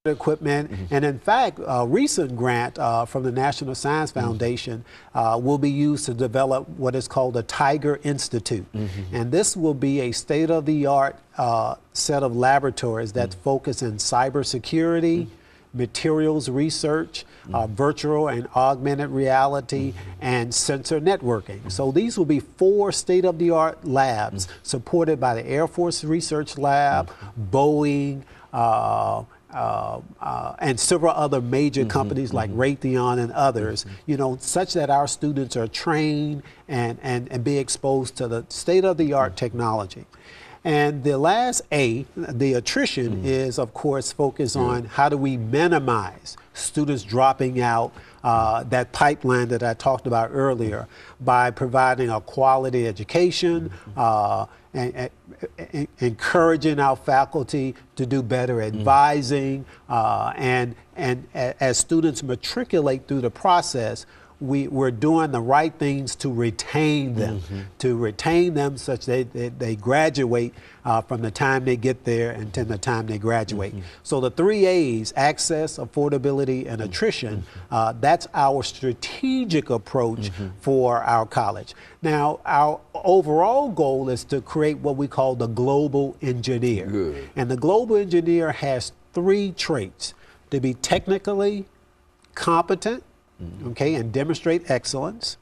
equipment, and in fact, a recent grant from the National Science Foundation will be used to develop what is called the Tiger Institute. And this will be a state-of-the-art set of laboratories that focus in cybersecurity, materials research, virtual and augmented reality, and sensor networking. So these will be 4 state-of-the-art labs supported by the Air Force Research Lab, Boeing, and several other major companies like Raytheon and others, you know, such that our students are trained and be exposed to the state-of-the-art technology. And the last A, the attrition, is of course focused on how do we minimize students dropping out, that pipeline that I talked about earlier, by providing a quality education, and encouraging our faculty to do better advising, and as students matriculate through the process, we're doing the right things to retain them, such that they graduate from the time they get there until the time they graduate. So the 3 A's, access, affordability, and attrition, that's our strategic approach for our college. Now, our overall goal is to create what we call the global engineer. Good. And the global engineer has 3 traits: to be technically competent, okay, and demonstrate excellence,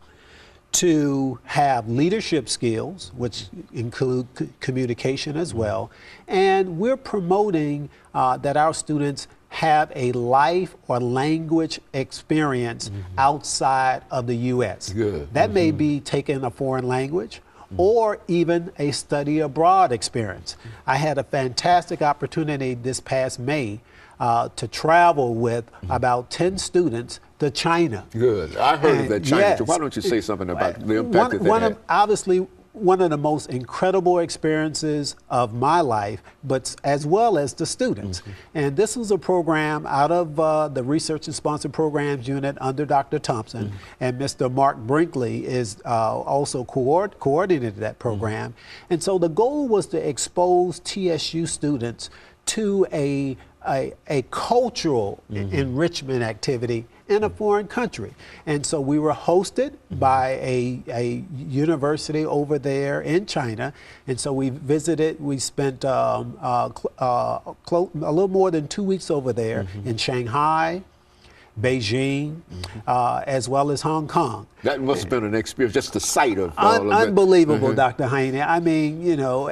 to have leadership skills, which include communication as well, and we're promoting that our students have a life or language experience outside of the U.S. Good. That may be taking a foreign language, or even a study abroad experience. I had a fantastic opportunity this past May to travel with about 10 students to China. Good. I heard of that China. Yes. Why don't you say something about the impact that they had? Obviously, one of the most incredible experiences of my life, but as well as the students. And this was a program out of the Research and Sponsored Programs Unit under Dr. Thompson, and Mr. Mark Brinkley is also coordinated that program. And so the goal was to expose TSU students to a cultural enrichment activity in a foreign country. And so we were hosted by a university over there in China. And so we visited, we spent a little more than 2 weeks over there in Shanghai, Beijing, as well as Hong Kong. That must have been an experience, just the sight of all of it. Unbelievable, Dr. Haney. I mean, you know,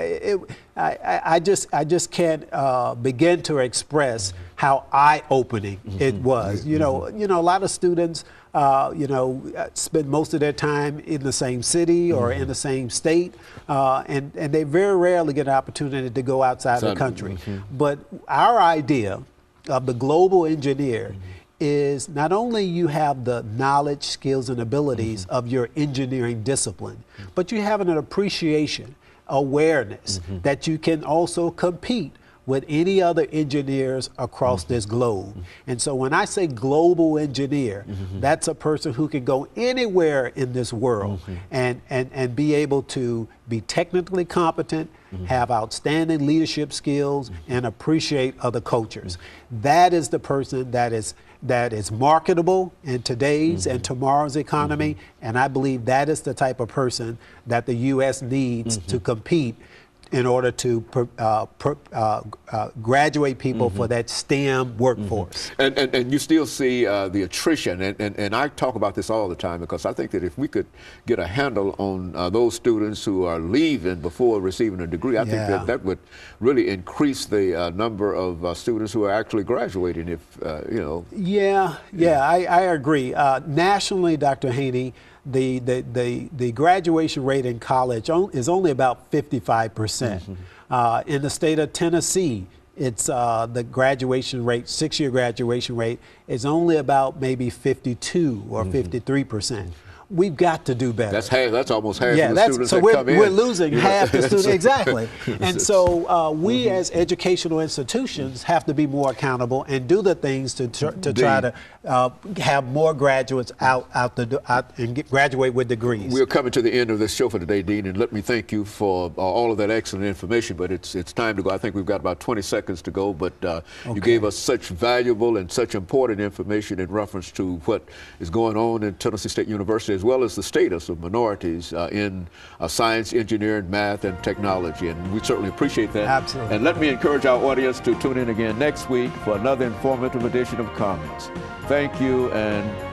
I just can't begin to express how eye-opening it was. You know, a lot of students, you know, spend most of their time in the same city or in the same state, and they very rarely get an opportunity to go outside the country. But our idea of the global engineer is not only you have the knowledge, skills, and abilities of your engineering discipline, but you have an appreciation, awareness that you can also compete with any other engineers across this globe. And so when I say global engineer, that's a person who can go anywhere in this world and be able to be technically competent, have outstanding leadership skills, and appreciate other cultures. That is the person that is marketable in today's and tomorrow's economy, and I believe that is the type of person that the U.S. needs to compete in order to graduate people for that STEM workforce. And you still see the attrition, and I talk about this all the time because I think that if we could get a handle on those students who are leaving before receiving a degree, I think that would really increase the number of students who are actually graduating, if, you know. I agree. Nationally, Dr. Haney, the graduation rate in college is only about 55%. In the state of Tennessee, it's the graduation rate, 6-year graduation rate, is only about maybe 52 or 53%. we've got to do better. That's almost half yeah, of the students so that come in. we're losing half the students, exactly. And so we as educational institutions have to be more accountable and do the things to try to have more graduates out and graduate with degrees. We're coming to the end of this show for today, Dean, and let me thank you for all of that excellent information, but it's time to go. I think we've got about 20 seconds to go, but you gave us such valuable and such important information in reference to what is going on in Tennessee State University, as well as the status of minorities in science, engineering, math, and technology, and we certainly appreciate that. Absolutely. And let me encourage our audience to tune in again next week for another informative edition of Comments. Thank you, and